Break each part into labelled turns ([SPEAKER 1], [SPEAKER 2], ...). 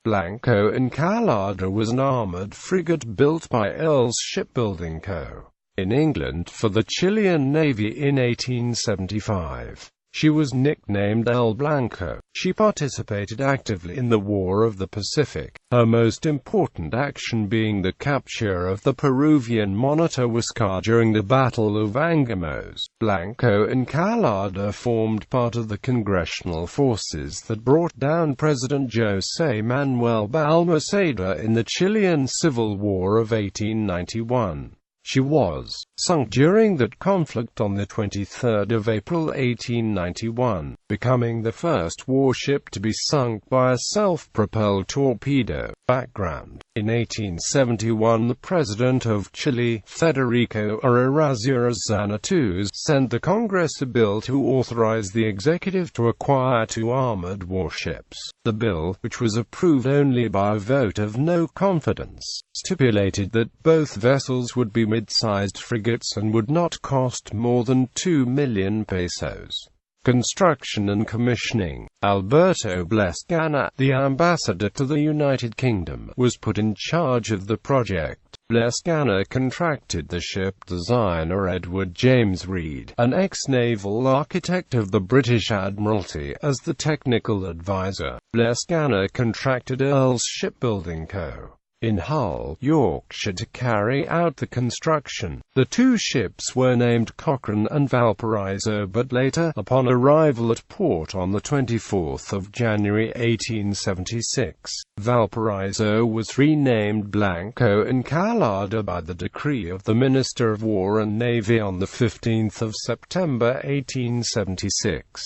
[SPEAKER 1] Blanco Encalada was an armoured frigate built by Earle's Shipbuilding Co. in England for the Chilean Navy in 1875. She was nicknamed El Blanco. She participated actively in the War of the Pacific, her most important action being the capture of the Peruvian monitor Huáscar during the Battle of Angamos. Blanco Encalada formed part of the congressional forces that brought down President José Manuel Balmaceda in the Chilean Civil War of 1891. She was sunk during that conflict on the 23rd of April 1891, becoming the first warship to be sunk by a self-propelled torpedo. Background: in 1871 the President of Chile, Federico Araujo, sent the Congress a bill to authorize the executive to acquire 2 armored warships. The bill, which was approved only by a vote of no confidence, stipulated that both vessels would be mid-sized frigates and would not cost more than 2 million pesos. Construction and commissioning. Alberto Blescana, the ambassador to the United Kingdom, was put in charge of the project. Blescana contracted the ship designer Edward James Reed, an ex-naval architect of the British Admiralty, as the technical advisor. Blescana contracted Earle's Shipbuilding Co. in Hull, Yorkshire to carry out the construction. The 2 ships were named Cochrane and Valparaiso, but later, upon arrival at port on the 24th of January 1876, Valparaiso was renamed Blanco Encalada by the decree of the Minister of War and Navy on the 15th of September 1876.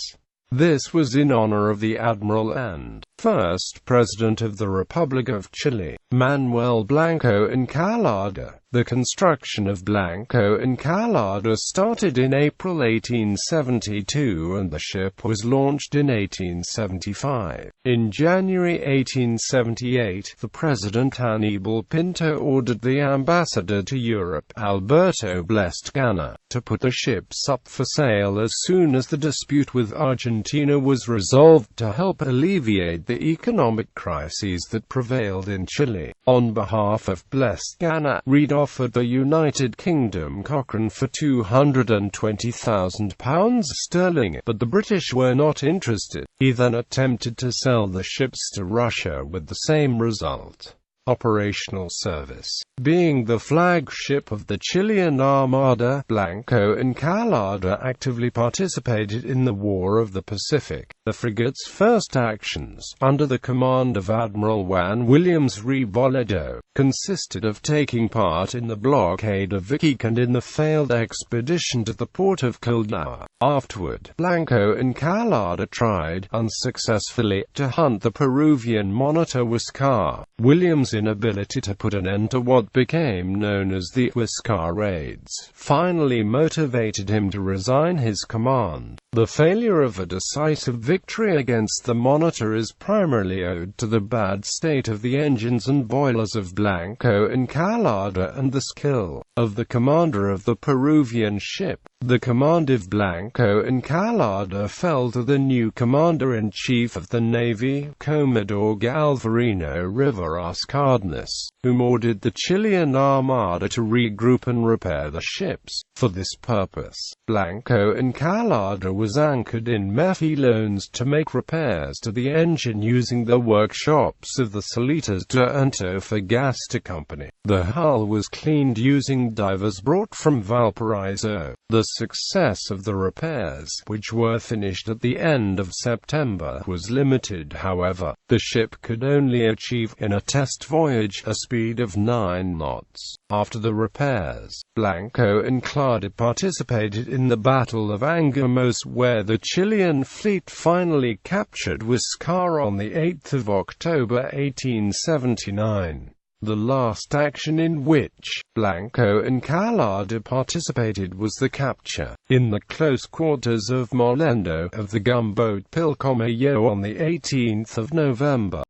[SPEAKER 1] This was in honor of the Admiral and first President of the Republic of Chile, Manuel Blanco Encalada. The construction of Blanco Encalada started in April 1872 and the ship was launched in 1875. In January 1878, the President Aníbal Pinto ordered the ambassador to Europe, Alberto Blescana, to put the ships up for sale as soon as the dispute with Argentina was resolved to help alleviate the economic crises that prevailed in Chile. On behalf of Blescana, Reed offered the United Kingdom Cochrane for £220,000, but the British were not interested. He then attempted to sell the ships to Russia with the same result. Operational service. Being the flagship of the Chilean Armada, Blanco Encalada actively participated in the War of the Pacific. The frigate's first actions, under the command of Admiral Juan Williams Rebolledo, consisted of taking part in the blockade of Iquique and in the failed expedition to the port of Caldao. Afterward, Blanco Encalada tried, unsuccessfully, to hunt the Peruvian monitor Huáscar. Williams' inability to put an end to what became known as the Huáscar raids finally motivated him to resign his command. The failure of a decisive victory against the monitor is primarily owed to the bad state of the engines and boilers of Blanco Encalada and the skill of the commander of the Peruvian ship. The command of Blanco Encalada fell to the new commander-in-chief of the Navy, Commodore Galvarino Rivas Cardenas, whom ordered the Chilean Armada to regroup and repair the ships. For this purpose, Blanco Encalada was anchored in Mejillones to make repairs to the engine using the workshops of the Salitas de Antofagasta Company. The hull was cleaned using divers brought from Valparaiso. The success of the repairs, which were finished at the end of September, was limited. However, the ship could only achieve, in a test voyage, a speed of 9 knots. After the repairs, Blanco Encalada participated in the Battle of Angamos, where the Chilean fleet finally captured Huáscar on the 8th of October 1879. The last action in which Blanco Encalada participated was the capture, in the close quarters of Molendo, of the gunboat Pilcomayo on the 18th of November.